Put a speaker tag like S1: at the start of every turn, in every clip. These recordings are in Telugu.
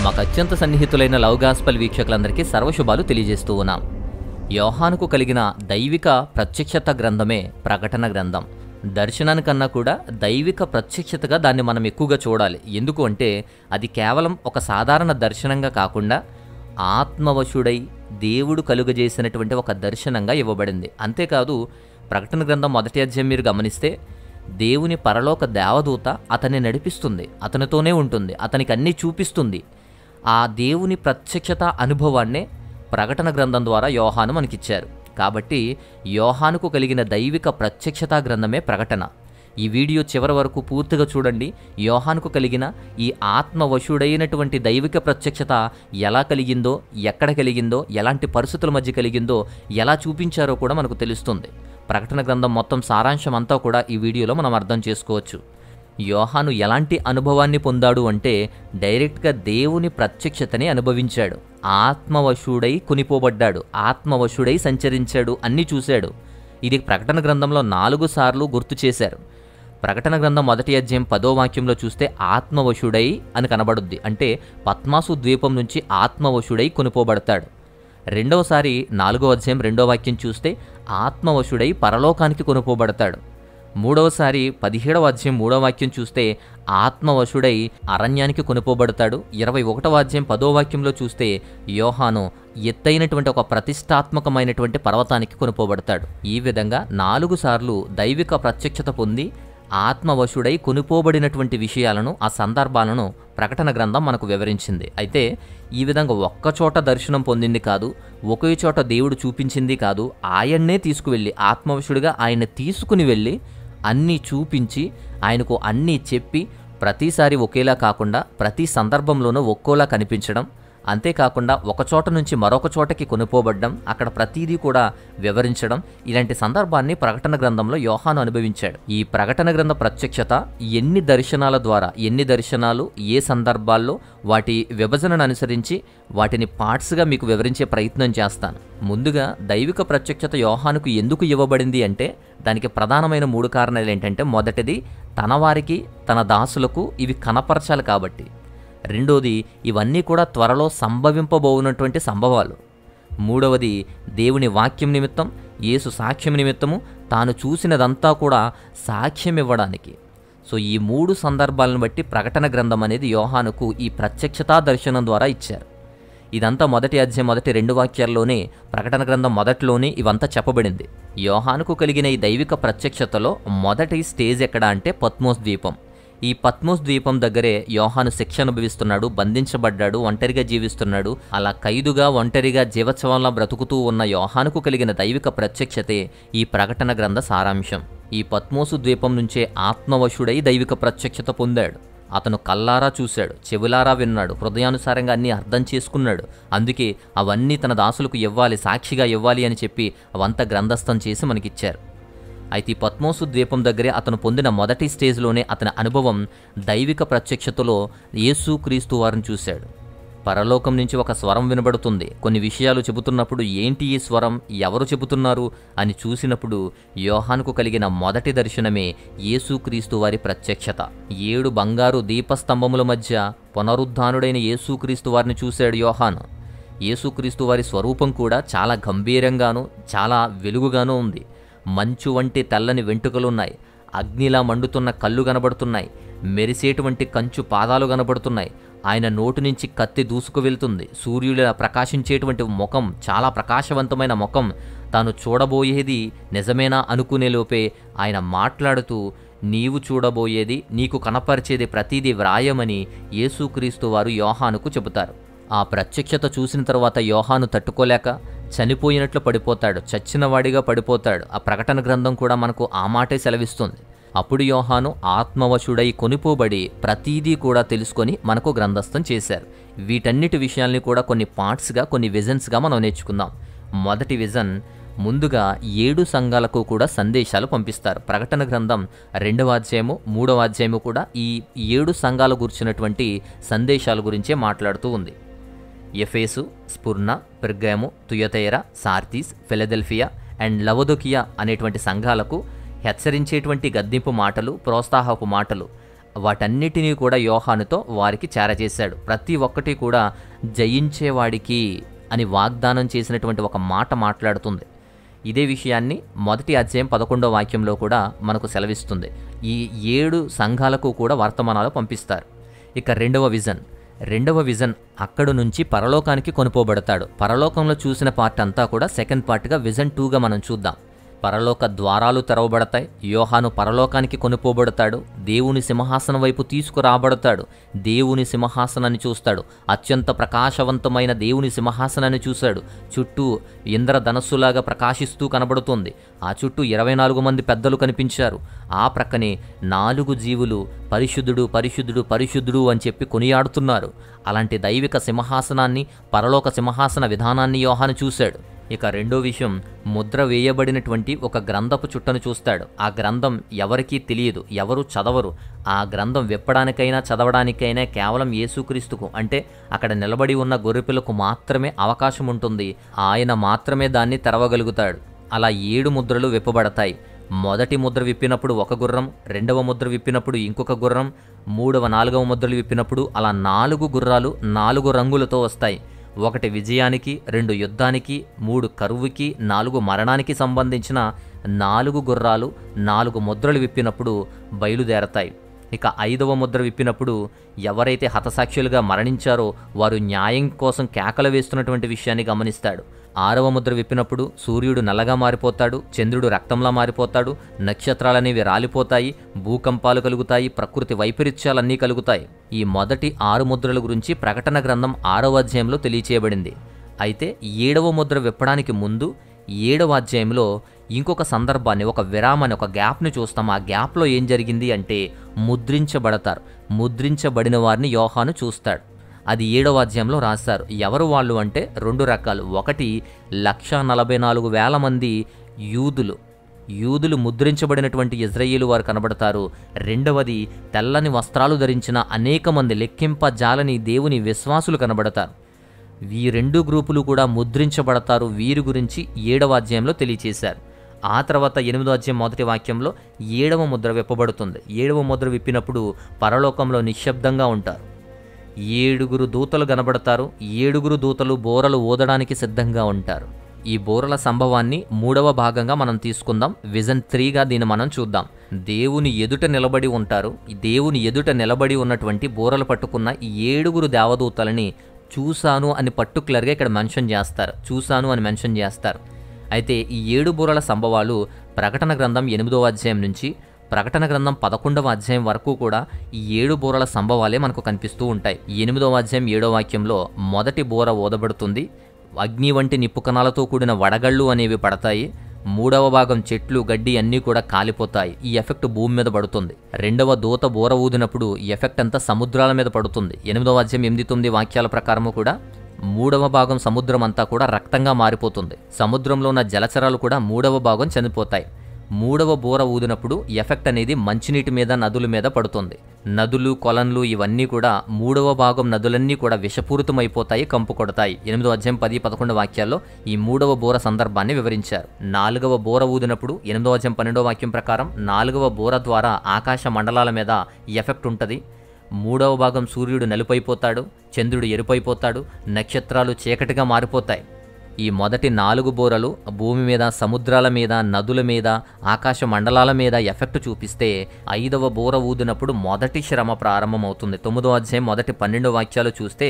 S1: మాకు అత్యంత సన్నిహితులైన లవ్ గాస్పల్ వీక్షకులందరికీ సర్వశుభాలు తెలియజేస్తూ ఉన్నాం. యోహానుకు కలిగిన దైవిక ప్రత్యక్షత గ్రంథమే ప్రకటన గ్రంథం. దర్శనానికన్నా కూడా దైవిక ప్రత్యక్షతగా దాన్ని మనం ఎక్కువగా చూడాలి. ఎందుకు అంటే అది కేవలం ఒక సాధారణ దర్శనంగా కాకుండా ఆత్మవశుడై దేవుడు కలుగజేసినటువంటి ఒక దర్శనంగా ఇవ్వబడింది. అంతేకాదు ప్రకటన గ్రంథం 1వ అధ్యాయం మీరు గమనిస్తే దేవుని పరలోక దేవదూత అతన్ని నడిపిస్తుంది, అతనితోనే ఉంటుంది, అతనికి అన్నీ చూపిస్తుంది. ఆ దేవుని ప్రత్యక్షత అనుభవాన్నే ప్రకటన గ్రంథం ద్వారా యోహాను మనకిచ్చారు. కాబట్టి యోహానుకు కలిగిన దైవిక ప్రత్యక్షత గ్రంథమే ప్రకటన. ఈ వీడియో చివరి వరకు పూర్తిగా చూడండి. యోహానుకు కలిగిన ఈ ఆత్మవశుడైనటువంటి దైవిక ప్రత్యక్షత ఎలా కలిగిందో, ఎక్కడ కలిగిందో, ఎలాంటి పరిస్థితుల మధ్య కలిగిందో, ఎలా చూపించారో కూడా మనకు తెలుస్తుంది. ప్రకటన గ్రంథం మొత్తం సారాంశం అంతా కూడా ఈ వీడియోలో మనం అర్థం చేసుకోవచ్చు. యోహాను ఎలాంటి అనుభవాన్ని పొందాడు అంటే డైరెక్ట్గా దేవుని ప్రత్యక్షతని అనుభవించాడు. ఆత్మవశుడై కొనిపోబడ్డాడు, ఆత్మవశుడై సంచరించాడు, అన్నీ చూశాడు. ఇది ప్రకటన గ్రంథంలో 4 సార్లు గుర్తు చేశారు. ప్రకటన గ్రంథం 1వ అధ్యాయం 10వ వాక్యంలో చూస్తే ఆత్మవశుడై అని కనబడుద్ది. అంటే పద్మాసు ద్వీపం నుంచి ఆత్మవశుడై కొనిపోబడతాడు. రెండవసారి 4వ అధ్యాయం 2వ వాక్యం చూస్తే ఆత్మవశుడై పరలోకానికి కొనుపోబడతాడు. మూడవసారి 17వ అధ్యాయం 3వ వాక్యం చూస్తే ఆత్మవశుడై అరణ్యానికి కొనుపోబడతాడు. 21వ అధ్యాయం 10వ వాక్యంలో చూస్తే యోహాను ఎత్తైనటువంటి ఒక ప్రతిష్టాత్మకమైనటువంటి పర్వతానికి కొనుపోబడతాడు. ఈ విధంగా 4 సార్లు దైవిక ప్రత్యక్షత పొంది ఆత్మవశుడై కొనుపోబడినటువంటి విషయాలను, ఆ సందర్భాలను ప్రకటన గ్రంథం మనకు వివరించింది. అయితే ఈ విధంగా ఒక్కచోట దర్శనం పొందింది కాదు, ఒకే చోట దేవుడు చూపించింది కాదు, ఆయన్నే తీసుకువెళ్ళి ఆత్మవశుడిగా ఆయన తీసుకుని వెళ్ళి అన్నీ చూపించి ఆయనకు అన్నీ చెప్పి ప్రతిసారి ఒకేలా కాకుండా ప్రతి సందర్భంలోనూ ఒక్కోలా కనిపించడం, అంతేకాకుండా ఒక చోట నుంచి మరొక చోటకి కొనుపోబడ్డం, అక్కడ ప్రతీదీ కూడా వివరించడం, ఇలాంటి సందర్భాన్ని ప్రకటన గ్రంథంలో యోహాను అనుభవించాడు. ఈ ప్రకటన గ్రంథ ప్రత్యక్షత ఎన్ని దర్శనాల ద్వారా, ఎన్ని దర్శనాలు ఏ సందర్భాల్లో, వాటి విభజనను అనుసరించి వాటిని పార్ట్స్గా మీకు వివరించే ప్రయత్నం చేస్తాను. ముందుగా దైవిక ప్రత్యక్షత యోహానుకు ఎందుకు ఇవ్వబడింది అంటే దానికి ప్రధానమైన 3 కారణాలు ఏంటంటే, మొదటిది తన వారికి, తన దాసులకు ఇవి కనపరచాలి కాబట్టి. రెండోది ఇవన్నీ కూడా త్వరలో సంభవింపబోనటువంటి సంభవాలు. మూడవది దేవుని వాక్యం నిమిత్తం, యేసు సాక్ష్యం నిమిత్తము తాను చూసినదంతా కూడా సాక్ష్యం ఇవ్వడానికి. సో ఈ 3 సందర్భాలను బట్టి ప్రకటన గ్రంథం అనేది యోహానుకు ఈ ప్రత్యక్షతా దర్శనం ద్వారా ఇచ్చారు. ఇదంతా 1వ అధ్యాయం 2 వాక్యాల్లోనే, ప్రకటన గ్రంథం మొదట్లోనే ఇవంతా చెప్పబడింది. యోహానుకు కలిగిన ఈ దైవిక ప్రత్యక్షతలో మొదటి స్టేజ్ ఎక్కడ అంటే పత్మోస్ ద్వీపం. ఈ పత్మోస్ ద్వీపం దగ్గరే యోహాను శిక్ష అనుభవిస్తున్నాడు, బంధించబడ్డాడు, ఒంటరిగా జీవిస్తున్నాడు. అలా ఖైదుగా ఒంటరిగా జీవోత్సవంలా బ్రతుకుతూ ఉన్న యోహానుకు కలిగిన దైవిక ప్రత్యక్షతే ఈ ప్రకటన గ్రంథ సారాంశం. ఈ పత్మోసు ద్వీపం నుంచే ఆత్మవశుడై దైవిక ప్రత్యక్షత పొందాడు. అతను కల్లారా చూశాడు, చెవులారా విన్నాడు, హృదయానుసారంగా అన్నీ అర్థం చేసుకున్నాడు. అందుకే అవన్నీ తన దాసులకు ఇవ్వాలి, సాక్షిగా ఇవ్వాలి అని చెప్పి అవంతా గ్రంథస్థం చేసి మనకిచ్చారు. అయితే ఈ పత్మోసు ద్వీపం దగ్గరే అతను పొందిన మొదటి స్టేజ్లోనే అతని అనుభవం దైవిక ప్రత్యక్షతలో యేసుక్రీస్తు వారిని చూశాడు. పరలోకం నుంచి ఒక స్వరం వినబడుతుంది. కొన్ని విషయాలు చెబుతున్నప్పుడు ఏంటి ఈ స్వరం, ఎవరు చెబుతున్నారు అని చూసినప్పుడు యోహానుకు కలిగిన మొదటి దర్శనమే యేసుక్రీస్తు వారి ప్రత్యక్షత. 7 బంగారు దీపస్తంభముల మధ్య పునరుద్ధానుడైన యేసుక్రీస్తు వారిని చూశాడు యోహాను. యేసుక్రీస్తు వారి స్వరూపం కూడా చాలా గంభీరంగానూ చాలా వెలుగుగానూ ఉంది. మంచు వంటి తెల్లని వెంట్రుకలున్నాయి, అగ్నిలా మండుతున్న కళ్ళు కనబడుతున్నాయి, మెరిసేటువంటి కంచు పాదాలు కనబడుతున్నాయి. ఆయన నోటు నుంచి కత్తి దూసుకు వెళ్తుంది. సూర్యుడిలా ప్రకాశించేటువంటి ముఖం, చాలా ప్రకాశవంతమైన ముఖం. తాను చూడబోయేది నిజమేనా అనుకునే లోపే ఆయన మాట్లాడుతూ నీవు చూడబోయేది, నీకు కనపరిచేది ప్రతిదీ వ్రాయమని యేసుక్రీస్తు వారు యోహానుకు చెబుతారు. ఆ ప్రత్యక్షత చూసిన తర్వాత యోహాను తట్టుకోలేక చనిపోయినట్లు పడిపోతాడు, చచ్చినవాడిగా పడిపోతాడు. ఆ ప్రకటన గ్రంథం కూడా మనకు ఆ మాటే సెలవిస్తుంది. అప్పుడు యోహాను ఆత్మవశుడై కొనిపోబడి ప్రతీదీ కూడా తెలుసుకొని మనకు గ్రంథస్థం చేశారు. వీటన్నిటి విషయాల్ని కూడా కొన్ని పార్ట్స్గా, కొన్ని విజన్స్గా మనం నేర్చుకుందాం. మొదటి విజన్, ముందుగా 7 సంఘాలకు కూడా సందేశాలు పంపిస్తారు. ప్రకటన గ్రంథం 2వ అధ్యాయము 3వ అధ్యాయము కూడా ఈ 7 సంఘాల గురించినటువంటి సందేశాల గురించే మాట్లాడుతూ ఉంది. Ephesus, Smyrna, Pergamum, Thyatira, Sardis, Philadelphia and Laodicea అనేటువంటి సంఘాలకు హెచ్చరించేటువంటి గద్దింపు మాటలు, ప్రోత్సాహపు మాటలు, వాటన్నిటినీ కూడా యోహానుతో వారికి చేరజేశాడు. ప్రతి ఒక్కటి కూడా జయించేవాడికి అని వాగ్దానం చేసినటువంటి ఒక మాట మాట్లాడుతుంది. ఇదే విషయాన్ని మొదటి అధ్యాయం 11వ వాక్యంలో కూడా మనకు సెలవిస్తుంది. ఈ 7 సంఘాలకు కూడా వర్తమానాలు పంపిస్తారు. ఇక రెండవ విజన్ అక్కడి నుంచి పరలోకానికి కొనుపోబడతాడు. పరలోకంలో చూసిన పార్ట్ అంతా కూడా సెకండ్ పార్ట్గా విజన్ 2గా మనం చూద్దాం. పరలోక ద్వారాలు తెరవబడతాయి. యోహాను పరలోకానికి కొనుపోబడతాడు. దేవుని సింహాసనం వైపు తీసుకురాబడతాడు. దేవుని సింహాసనాన్ని చూస్తాడు. అత్యంత ప్రకాశవంతమైన దేవుని సింహాసనాన్ని చూశాడు. చుట్టూ ఇంద్రధనస్సులాగా ప్రకాశిస్తూ కనబడుతుంది. ఆ చుట్టూ 24 మంది పెద్దలు కనిపించారు. ఆ ప్రక్కనే 4 జీవులు పరిశుద్ధుడు పరిశుద్ధుడు పరిశుద్ధుడు అని చెప్పి కొనియాడుతున్నారు. అలాంటి దైవిక సింహాసనాన్ని, పరలోక సింహాసన విధానాన్ని యోహాను చూశాడు. ఇక రెండో విషయం, ముద్ర వేయబడినటువంటి ఒక గ్రంథపు చుట్టను చూస్తాడు. ఆ గ్రంథం ఎవరికీ తెలియదు, ఎవరు చదవరు. ఆ గ్రంథం విప్పడానికైనా చదవడానికైనా కేవలం యేసుక్రీస్తుకు, అంటే అక్కడ నిలబడి ఉన్న గొర్రెపిల్లకు మాత్రమే అవకాశం ఉంటుంది. ఆయన మాత్రమే దాన్ని తెరవగలుగుతాడు. అలా 7 ముద్రలు విప్పబడతాయి. మొదటి ముద్ర విప్పినప్పుడు ఒక గుర్రం, రెండవ ముద్ర విప్పినప్పుడు ఇంకొక గుర్రం, మూడవ 4వ ముద్రలు విప్పినప్పుడు అలా 4 గుర్రాలు 4 రంగులతో వస్తాయి. 1 విజయానికి, 2 యుద్ధానికి, 3 కరువుకి, 4 మరణానికి సంబంధించిన 4 గుర్రాలు 4 ముద్రలు విప్పినప్పుడు బయలుదేరతాయి. ఇక 5వ ముద్ర విప్పినప్పుడు ఎవరైతే హతసాక్షులుగా మరణించారో వారు న్యాయం కోసం కేకలు వేస్తున్నటువంటి విషయాన్ని గమనిస్తాడు. 6వ ముద్ర విప్పినప్పుడు సూర్యుడు నల్లగా మారిపోతాడు, చంద్రుడు రక్తంలా మారిపోతాడు, నక్షత్రాలనేవి రాలిపోతాయి, భూకంపాలు కలుగుతాయి, ప్రకృతి వైపరీత్యాలన్నీ కలుగుతాయి. ఈ మొదటి 6 ముద్రల గురించి ప్రకటన గ్రంథం 6వ అధ్యాయంలో తెలియచేయబడింది. అయితే 7వ ముద్ర విప్పడానికి ముందు 7వ అధ్యాయంలో ఇంకొక సందర్భాన్ని, ఒక విరామాన్ని, ఒక గ్యాప్ని చూస్తాం. ఆ గ్యాప్లో ఏం జరిగింది అంటే ముద్రించబడతారు. ముద్రించబడిన వారిని యోహాను చూస్తాడు. అది 7వ అధ్యాయంలో రాశారు. ఎవరు వాళ్ళు అంటే 2 రకాలు. ఒకటి 1,44,000 మంది యూదులు ముద్రించబడినటువంటి ఇజ్రాయేలు వారు కనబడతారు. రెండవది తెల్లని వస్త్రాలు ధరించిన అనేక మంది లెక్కింపజాలని దేవుని విశ్వాసులు కనబడతారు. ఈ 2 గ్రూపులు కూడా ముద్రించబడతారు. వీరి గురించి 7వ అధ్యాయంలో తెలియచేశారు. ఆ తర్వాత 8వ అధ్యాయం మొదటి వాక్యంలో 7వ ముద్ర విప్పబడుతుంది. 7వ ముద్ర విప్పినప్పుడు పరలోకంలో నిశ్శబ్దంగా ఉంటారు. 7 దూతలు కనబడతారు. 7 దూతలు బోరలు ఊదడానికి సిద్ధంగా ఉంటారు. ఈ బోరల సంభవాన్ని 3వ భాగంగా మనం తీసుకుందాం. విజన్ 3గా దీన్ని మనం చూద్దాం. దేవుని ఎదుట నిలబడి ఉంటారు. దేవుని ఎదుట నిలబడి ఉన్నటువంటి బోరలు పట్టుకున్న ఈ 7 దేవదూతలని చూశాను అని పర్టికులర్గా ఇక్కడ మెన్షన్ చేస్తారు. అయితే ఈ 7 బూరల సంభవాలు ప్రకటన గ్రంథం 8వ అధ్యాయం నుంచి ప్రకటన గ్రంథం 11వ అధ్యాయం వరకు కూడా ఈ 7 బూరల సంభవాలే మనకు కనిపిస్తూ ఉంటాయి. 8వ అధ్యాయం 7వ వాక్యంలో మొదటి బూర ఊదబడుతుంది. అగ్ని వంటి నిప్పు కణాలతో కూడిన వడగళ్ళు అనేవి పడతాయి. 3వ భాగం చెట్లు గడ్డి అన్నీ కూడా కాలిపోతాయి. ఈ ఎఫెక్ట్ భూమి మీద పడుతుంది. 2వ దూత బూర ఊదినప్పుడు ఈ ఎఫెక్ట్ అంతా సముద్రాల మీద పడుతుంది. 8వ అధ్యాయం 8-9 వాక్యాల ప్రకారము కూడా 3వ భాగం సముద్రం అంతా కూడా రక్తంగా మారిపోతుంది. సముద్రంలో ఉన్న జలచరాలు కూడా 3వ భాగం చనిపోతాయి. 3వ బూర ఊదినప్పుడు ఎఫెక్ట్ అనేది మంచినీటి మీద, నదుల మీద పడుతుంది. నదులు, కొలన్లు ఇవన్నీ కూడా 3వ భాగం నదులన్నీ కూడా విషపూరితమైపోతాయి, కంపు కొడతాయి. 8వ అధ్యాయం 10-11 వాక్యాల్లో ఈ 3వ బూర సందర్భాన్ని వివరించారు. 4వ బూర ఊదినప్పుడు 8వ అధ్యాయం 12వ వాక్యం ప్రకారం 4వ బూర ద్వారా ఆకాశ మండలాల మీద ఎఫెక్ట్ ఉంటుంది. 3వ భాగం సూర్యుడు నలుపైపోతాడు, చంద్రుడు ఎరుపైపోతాడు, నక్షత్రాలు చీకటిగా మారిపోతాయి. ఈ మొదటి 4 బూరలు భూమి మీద, సముద్రాల మీద, నదుల మీద, ఆకాశ మండలాల మీద ఎఫెక్ట్ చూపిస్తే 5వ బూర ఊదినప్పుడు మొదటి శ్రమ ప్రారంభమవుతుంది. 9వ అధ్యాయం మొదటి 12 వాక్యాలు చూస్తే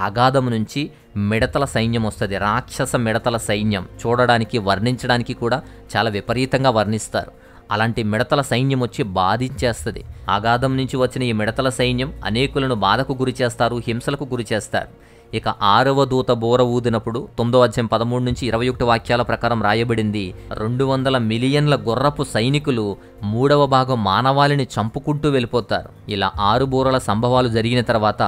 S1: అగాధము నుంచి మిడతల సైన్యం వస్తుంది. రాక్షస మిడతల సైన్యం చూడడానికి, వర్ణించడానికి కూడా చాలా విపరీతంగా వర్ణిస్తారు. అలాంటి మిడతల సైన్యం వచ్చి బాధించేస్తుంది. అగాధం నుంచి వచ్చిన ఈ మిడతల సైన్యం అనేకులను బాధకు గురి చేస్తారు, హింసలకు గురి చేస్తారు. ఇక 6వ దూత బోర ఊదినప్పుడు 9వ అధ్యాయం 13-21 వాక్యాల ప్రకారం రాయబడింది, 200 మిలియన్ల గుర్రపు సైనికులు 3వ భాగం మానవాళిని చంపుకుంటూ వెళ్ళిపోతారు. ఇలా 6 బూరల సంభవాలు జరిగిన తర్వాత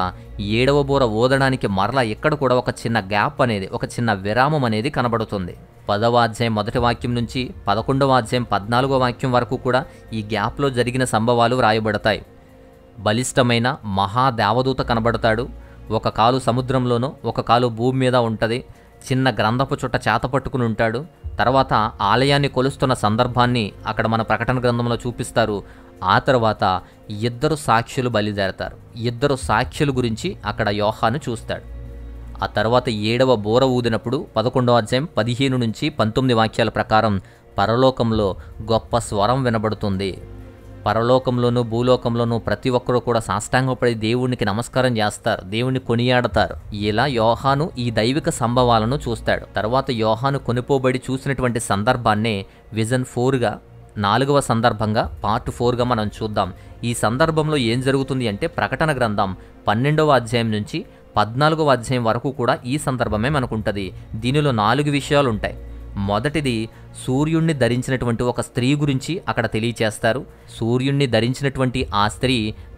S1: 7వ బూర ఊదడానికి మరలా ఇక్కడ కూడా ఒక చిన్న గ్యాప్ అనేది, ఒక చిన్న విరామం అనేది కనబడుతుంది. 10వ అధ్యాయం మొదటి వాక్యం నుంచి 11వ అధ్యాయం 14వ వాక్యం వరకు కూడా ఈ గ్యాప్లో జరిగిన సంభవాలు వ్రాయబడతాయి. బలిష్టమైన మహాదేవదూత కనబడతాడు. ఒక కాలు సముద్రంలోనో, ఒక కాలు భూమి మీద ఉంటుంది. చిన్న గ్రంథపు చుట్ట చేత పట్టుకుని ఉంటాడు. తర్వాత ఆలయాన్ని కొలుస్తున్న సందర్భాన్ని అక్కడ మన ప్రకటన గ్రంథంలో చూపిస్తారు. ఆ తర్వాత ఇద్దరు సాక్షులు బయలుదేరతారు. ఇద్దరు సాక్షుల గురించి అక్కడ యోహాను చూస్తాడు. ఆ తర్వాత 7వ బూర ఊదినప్పుడు 11వ అధ్యాయం 15 నుంచి 19 వాక్యాల ప్రకారం పరలోకంలో గొప్ప స్వరం వినబడుతుంది. పరలోకంలోనూ భూలోకంలోనూ ప్రతి ఒక్కరూ కూడా సాష్టాంగపడి దేవునికి నమస్కారం చేస్తారు, దేవుణ్ణి కొనియాడతారు. ఇలా యోహాను ఈ దైవిక సంభవాలను చూస్తాడు. తర్వాత యోహాను కొనిపోబడి చూసినటువంటి సందర్భాన్నే విజన్ 4గా 4వ సందర్భంగా పార్ట్ 4గా మనం చూద్దాం. ఈ సందర్భంలో ఏం జరుగుతుంది అంటే ప్రకటన గ్రంథం 12వ అధ్యాయం నుంచి 14వ అధ్యాయం వరకు కూడా ఈ సందర్భమే మనకుంటుంది. దీనిలో 4 విషయాలు ఉంటాయి. మొదటిది సూర్యుణ్ణి ధరించినటువంటి ఒక స్త్రీ గురించి అక్కడ తెలియచేస్తారు. సూర్యుణ్ణి ధరించినటువంటి ఆ స్త్రీ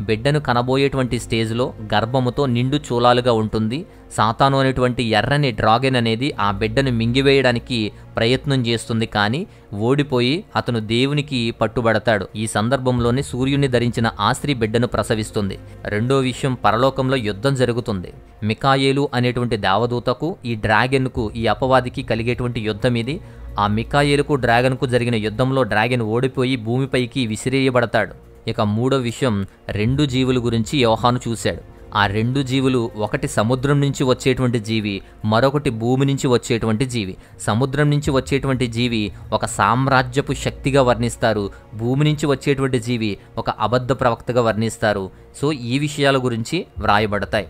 S1: బిడ్డను కనబోయేటువంటి స్టేజ్లో గర్భముతో నిండు చూలాలుగా ఉంటుంది. సాతాను అనేటువంటి ఎర్రని డ్రాగన్ అనేది ఆ బిడ్డను మింగివేయడానికి ప్రయత్నం చేస్తుంది, కానీ ఓడిపోయి అతను దేవునికి పట్టుబడతాడు. ఈ సందర్భంలోనే సూర్యుణ్ణి ధరించిన ఆ స్త్రీ బిడ్డను ప్రసవిస్తుంది. రెండో విషయం, పరలోకంలో యుద్ధం జరుగుతుంది. మికాయేలు అనేటువంటి దేవదూతకు ఈ డ్రాగన్కు ఈ అపవాదికి కలిగేటువంటి యుద్ధం ఇది. ఆ మికాయేలుకు డ్రాగన్కు జరిగిన యుద్ధంలో డ్రాగన్ ఓడిపోయి భూమిపైకి విసిరేయబడతాడు. ఇక మూడో విషయం, 2 జీవుల గురించి యోహాను చూశాడు. ఆ 2 జీవులు, ఒకటి సముద్రం నుంచి వచ్చేటువంటి జీవి, మరొకటి భూమి నుంచి వచ్చేటువంటి జీవి. సముద్రం నుంచి వచ్చేటువంటి జీవి ఒక సామ్రాజ్యపు శక్తిగా వర్ణిస్తారు, భూమి నుంచి వచ్చేటువంటి జీవి ఒక అబద్ధ ప్రవక్తగా వర్ణిస్తారు. సో ఈ విషయాల గురించి వ్రాయబడతాయి.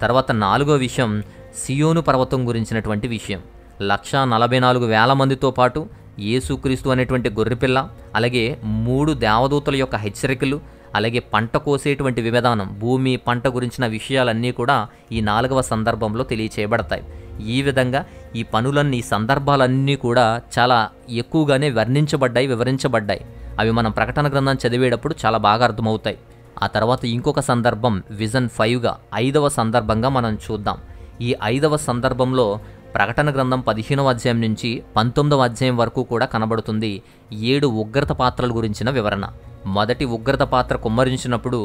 S1: తర్వాత 4వ విషయం, సియోను పర్వతం గురించినటువంటి విషయం. 144,000 మందితో పాటు యేసుక్రీస్తు అనేటువంటి గొర్రెపిల్ల, అలాగే 3 దేవదూతల యొక్క హెచ్చరికలు, అలాగే పంట కోసేటువంటి విధానం, భూమి పంట గురించిన విషయాలన్నీ కూడా ఈ 4వ సందర్భంలో తెలియచేయబడతాయి. ఈ విధంగా ఈ పనులన్నీ, సందర్భాలన్నీ కూడా చాలా ఎక్కువగానే వివరించబడ్డాయి. అవి మనం ప్రకటన గ్రంథం చదివేటప్పుడు చాలా బాగా అర్థమవుతాయి. ఆ తర్వాత ఇంకొక సందర్భం విజన్ 5గా 5వ సందర్భంగా మనం చూద్దాం. ఈ 5వ సందర్భంలో ప్రకటన గ్రంథం 15వ అధ్యాయం నుంచి 19వ అధ్యాయం వరకు కూడా కనబడుతుంది 7 ఉగ్రత పాత్రల గురించిన వివరణ. మొదటి ఉగ్రత పాత్ర కుమ్మరించినప్పుడు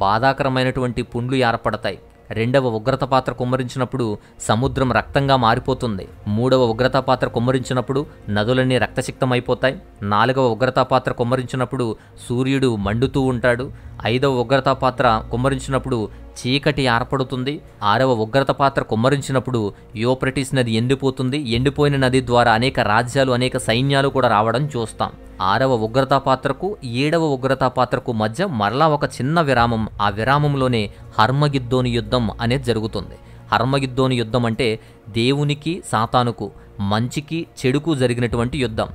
S1: బాధాకరమైనటువంటి పుండ్లు ఏర్పడతాయి. 2వ ఉగ్రత పాత్ర కుమ్మరించినప్పుడు సముద్రం రక్తంగా మారిపోతుంది. 3వ ఉగ్రత పాత్ర కుమ్మరించినప్పుడు నదులన్నీ రక్తసిక్తమైపోతాయి. 4వ ఉగ్రత పాత్ర కుమ్మరించినప్పుడు సూర్యుడు మండుతూ ఉంటాడు. 5వ ఉగ్రత పాత్ర కుమ్మరించినప్పుడు చీకటి ఏర్పడుతుంది. 6వ ఉగ్రత పాత్ర కుమ్మరించినప్పుడు యూఫ్రటీస్ నది ఎండిపోతుంది. ఎండిపోయిన నది ద్వారా అనేక రాజ్యాలు, అనేక సైన్యాలు కూడా రావడం చూస్తాం. 6వ ఉగ్రత పాత్రకు 7వ ఉగ్రత పాత్రకు మధ్య మరలా ఒక చిన్న విరామం. ఆ విరామంలోనే హర్మగిద్దోను యుద్ధం అనేది జరుగుతుంది. హర్మగిద్దోను యుద్ధం అంటే దేవునికి సాతానుకు, మంచికి చెడుకు జరిగినటువంటి యుద్ధం.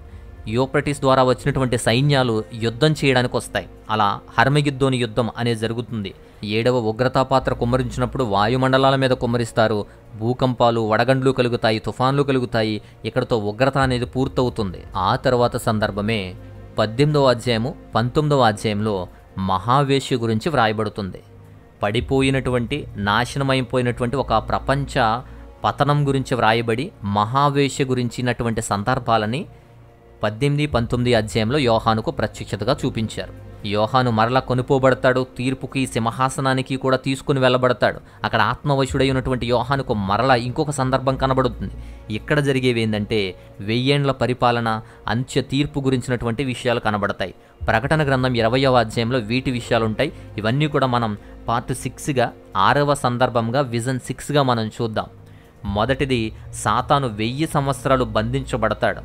S1: యూఫ్రటీస్ ద్వారా వచ్చినటువంటి సైన్యాలు యుద్ధం చేయడానికి వస్తాయి. అలా హర్మగిద్దోను యుద్ధం అనేది జరుగుతుంది. 7వ ఉగ్రతా పాత్ర కుమ్మరించినప్పుడు వాయుమండలాల మీద కుమ్మరిస్తారు. భూకంపాలు, వడగండ్లు కలుగుతాయి, తుఫాన్లు కలుగుతాయి. ఇక్కడతో ఉగ్రత అనేది పూర్తవుతుంది. ఆ తర్వాత సందర్భమే 18వ అధ్యాయము 19వ అధ్యాయంలో మహావేశ్య గురించి వ్రాయబడుతుంది. పడిపోయినటువంటి, నాశనమైపోయినటువంటి ఒక ప్రపంచ పతనం గురించి వ్రాయబడి మహావేశ్య గురించినటువంటి సందర్భాలని 18, 19 అధ్యాయంలో యోహానుకు ప్రత్యక్షతగా చూపించారు. యోహాను మరలా కొనుపోబడతాడు. తీర్పుకి, సింహాసనానికి కూడా తీసుకుని వెళ్ళబడతాడు. అక్కడ ఆత్మవశుడై ఉన్నటువంటి యోహానుకు మరలా ఇంకొక సందర్భం కనబడుతుంది. ఇక్కడ జరిగేవి ఏంటంటే 1000 ఏండ్ల పరిపాలన, అంత్య తీర్పు గురించినటువంటి విషయాలు కనబడతాయి. ప్రకటన గ్రంథం 20వ అధ్యాయంలో వీటి విషయాలు ఉంటాయి. ఇవన్నీ కూడా మనం పార్ట్ 6గా 6వ సందర్భంగా విజన్ 6గా మనం చూద్దాం. మొదటిది, సాతాను 1000 సంవత్సరాలు బంధించబడతాడు.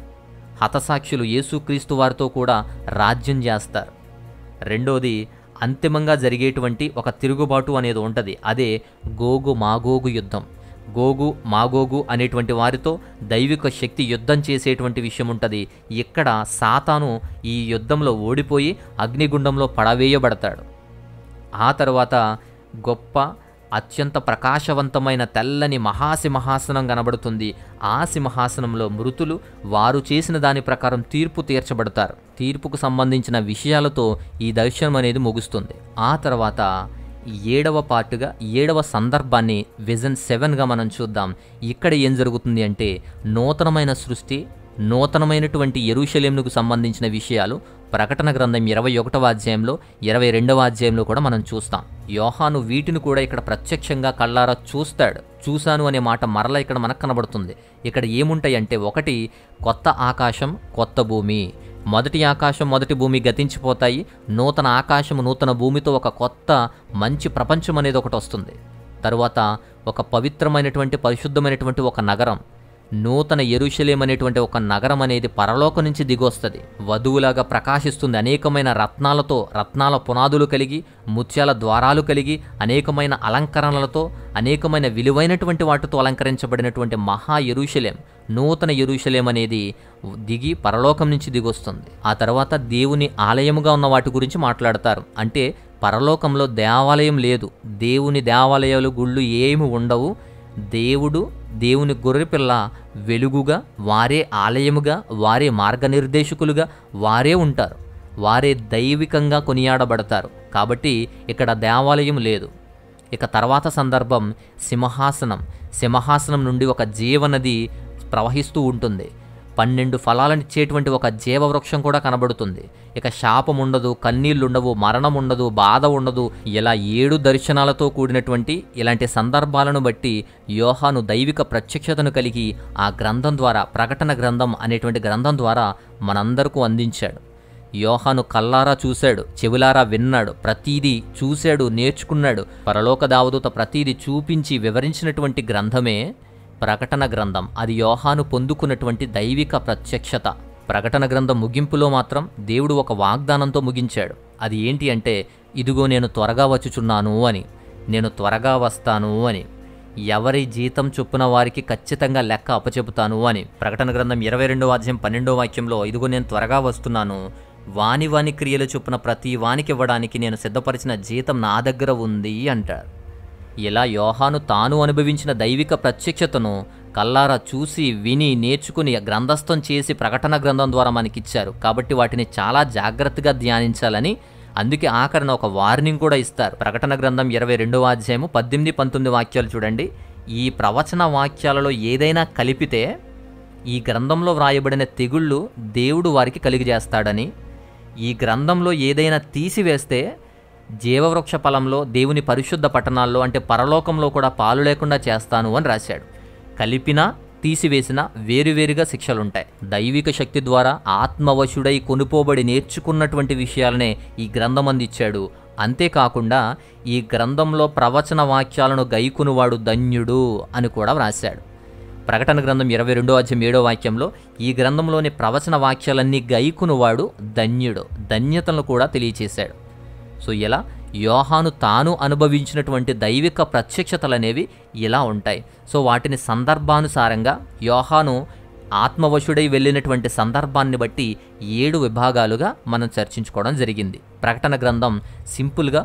S1: హతసాక్షులు యేసుక్రీస్తు వారితో కూడా రాజ్యం చేస్తారు. రెండోది, అంతిమంగా జరిగేటువంటి ఒక తిరుగుబాటు అనేది ఉంటుంది. అదే గోగు మాగోగు యుద్ధం. గోగు మాగోగు అనేటువంటి వారితో దైవిక శక్తి యుద్ధం చేసేటువంటి విషయం ఉంటుంది. ఇక్కడ సాతాను ఈ యుద్ధంలో ఓడిపోయి అగ్నిగుండంలో పడవేయబడతాడు. ఆ తర్వాత గొప్ప, అత్యంత ప్రకాశవంతమైన తెల్లని మహాసింహాసనం కనబడుతుంది. ఆ సింహాసనంలో మృతులు వారు చేసిన దాని ప్రకారం తీర్పు తీర్చబడతారు. తీర్పుకు సంబంధించిన విషయాలతో ఈ దర్శనం అనేది ముగుస్తుంది. ఆ తర్వాత 7వ పార్టుగా 7వ సందర్భాన్ని విజన్ 7గా మనం చూద్దాం. ఇక్కడ ఏం జరుగుతుంది అంటే నూతనమైన సృష్టి, నూతనమైనటువంటి యెరూషలేముకు సంబంధించిన విషయాలు ప్రకటన గ్రంథం 21వ అధ్యాయంలో 22వ అధ్యాయంలో కూడా మనం చూస్తాం. యోహాను వీటిని కూడా ఇక్కడ ప్రత్యక్షంగా కళ్ళారా చూస్తాడు. చూశాను అనే మాట మరలా ఇక్కడ మనకు కనబడుతుంది. ఇక్కడ ఏముంటాయంటే, ఒకటి కొత్త ఆకాశం, కొత్త భూమి. మొదటి ఆకాశం, మొదటి భూమి గతించిపోతాయి. నూతన ఆకాశము, నూతన భూమితో ఒక కొత్త మంచి ప్రపంచం అనేది ఒకటి వస్తుంది. తరువాత ఒక పవిత్రమైనటువంటి, పరిశుద్ధమైనటువంటి ఒక నగరం, నూతన యెరూషలేము అనేటువంటి ఒక నగరం అనేది పరలోకం నుంచి దిగొస్తుంది. వధువులాగా ప్రకాశిస్తుంది. అనేకమైన రత్నాలతో, రత్నాల పునాదులు కలిగి, ముత్యాల ద్వారాలు కలిగి, అనేకమైన అలంకరణలతో, అనేకమైన విలువైనటువంటి వాటితో అలంకరించబడినటువంటి మహా యెరూషలేం, నూతన యెరూషలేం అనేది దిగి పరలోకం నుంచి దిగొస్తుంది. ఆ తర్వాత దేవుని ఆలయముగా ఉన్న వాటి గురించి మాట్లాడతారు. అంటే పరలోకంలో దేవాలయం లేదు, దేవుని దేవాలయాలు, గుళ్ళు ఏమి ఉండవు. దేవుని గొర్రెపిల్ల వెలుగుగా, వారే ఆలయముగా, వారే మార్గనిర్దేశకులుగా వారే ఉంటారు. వారే దైవికంగా కొనియాడబడతారు. కాబట్టి ఇక్కడ దేవాలయం లేదు. ఇక తర్వాత సందర్భం సింహాసనం నుండి ఒక జీవనది ప్రవహిస్తూ ఉంటుంది. 12 ఫలాలనిచ్చేటువంటి ఒక జీవవృక్షం కూడా కనబడుతుంది. ఇక శాపం ఉండదు, కన్నీళ్లుండవు, మరణం ఉండదు, బాధ ఉండదు. ఇలా 7 దర్శనాలతో కూడినటువంటి ఇలాంటి సందర్భాలను బట్టి యోహాను దైవిక ప్రత్యక్షతను కలిగి ఆ గ్రంథం ద్వారా, ప్రకటన గ్రంథం అనేటువంటి గ్రంథం ద్వారా మనందరికీ అందించాడు. యోహాను కల్లారా చూశాడు, చెవులారా విన్నాడు, ప్రతీదీ చూశాడు, నేర్చుకున్నాడు. పరలోక దేవదూత ప్రతీదీ చూపించి వివరించినటువంటి గ్రంథమే ప్రకటన గ్రంథం. అది యోహాను పొందుకున్నటువంటి దైవిక ప్రత్యక్షత. ప్రకటన గ్రంథం ముగింపులో మాత్రం దేవుడు ఒక వాగ్దానంతో ముగించాడు. అది ఏంటి అంటే, ఇదిగో నేను త్వరగా వచ్చుచున్నాను అని, నేను త్వరగా వస్తాను అని, ఎవరి జీతం చొప్పున వారికి ఖచ్చితంగా లెక్క అప్పచెపుతాను అని. ప్రకటన గ్రంథం 22వ అధ్యాయం 12వ వాక్యంలో, ఇదిగో నేను త్వరగా వస్తున్నాను, వాని క్రియల చొప్పున ప్రతి వానికి ఇవ్వడానికి నేను సిద్ధపరిచిన జీతం నా దగ్గర ఉంది అంటారు. ఇలా యోహాను తాను అనుభవించిన దైవిక ప్రత్యక్షతను కల్లారా చూసి, విని, నేర్చుకుని గ్రంథస్థం చేసి ప్రకటన గ్రంథం ద్వారా మనకిచ్చారు. కాబట్టి వాటిని చాలా జాగ్రత్తగా ధ్యానించాలని, అందుకే ఆఖరణ ఒక వార్నింగ్ కూడా ఇస్తారు. ప్రకటన గ్రంథం 22వ అధ్యాయము 18, 19 వాక్యాలు చూడండి. ఈ ప్రవచన వాక్యాలలో ఏదైనా కలిపితే ఈ గ్రంథంలో వ్రాయబడిన తెగుళ్ళు దేవుడు వారికి కలిగజేస్తాడని, ఈ గ్రంథంలో ఏదైనా తీసివేస్తే జీవవృక్ష ఫలంలో, దేవుని పరిశుద్ధ పట్టణాల్లో అంటే పరలోకంలో కూడా పాలు లేకుండా చేస్తాను అని రాశాడు. కలిపినా తీసివేసినా వేరువేరుగా శిక్షలుంటాయి. దైవిక శక్తి ద్వారా ఆత్మవశుడై కొనుపోబడి నేర్చుకున్నటువంటి విషయాలనే ఈ గ్రంథం అందించాడు. అంతేకాకుండా ఈ గ్రంథంలో ప్రవచన వాక్యాలను గైకునువాడు ధన్యుడు అని కూడా వ్రాశాడు. ప్రకటన గ్రంథం 22వ అధ్యాయం 7వ వాక్యంలో ఈ గ్రంథంలోని ప్రవచన వాక్యాలన్నీ గైకునువాడు ధన్యుడు, ధన్యతలను కూడా తెలియచేశాడు. సో ఇలా యోహాను తాను అనుభవించినటువంటి దైవిక ప్రత్యక్షతలనేవి ఇలా ఉంటాయి. సో వాటిని సందర్భానుసారంగా యోహాను ఆత్మవశుడై వెళ్ళినటువంటి సందర్భాన్ని బట్టి 7 విభాగాలుగా మనం చర్చించుకోవడం జరిగింది. ప్రకటన గ్రంథం సింపుల్గా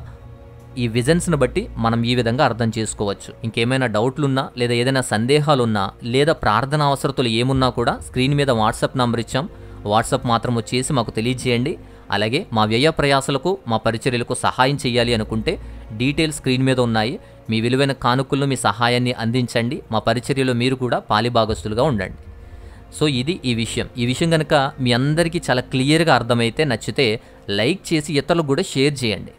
S1: ఈ విజన్స్ను బట్టి మనం ఈ విధంగా అర్థం చేసుకోవచ్చు. ఇంకేమైనా డౌట్లున్నా, లేదా ఏదైనా సందేహాలున్నా, లేదా ప్రార్థన అవసరతలు ఏమున్నా కూడా స్క్రీన్ మీద వాట్సాప్ నంబర్ ఇచ్చాం. వాట్సాప్ మాత్రం చేసి మాకు తెలియజేయండి. అలాగే మా వ్యయ ప్రయాసలకు, మా పరిచర్యలకు సహాయం చేయాలి అనుకుంటే డీటెయిల్స్ స్క్రీన్ మీద ఉన్నాయి. మీ విలువైన కానుకలను, మీ సహాయాన్ని అందించండి. మా పరిచర్యలో మీరు కూడా పాలిభాగస్తులుగా ఉండండి. సో ఇది ఈ విషయం కనుక మీ అందరికీ చాలా క్లియర్గా అర్థమైతే, నచ్చితే లైక్ చేసి ఇతరులకు కూడా షేర్ చేయండి.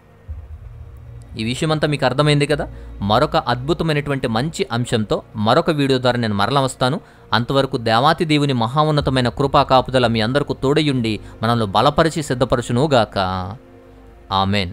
S1: ఈ విషయం అంతా మీకు అర్థమైంది కదా. మరొక అద్భుతమైనటువంటి మంచి అంశంతో మరొక వీడియో ద్వారా నేను మరల వస్తాను. అంతవరకు దేవాతి దేవుని మహాఉన్నతమైన కృపా కాపుదల మీ అందరికీ తోడయుండి మనల్ని బలపరిచి సిద్ధపరచునుగాక. ఆమెన్.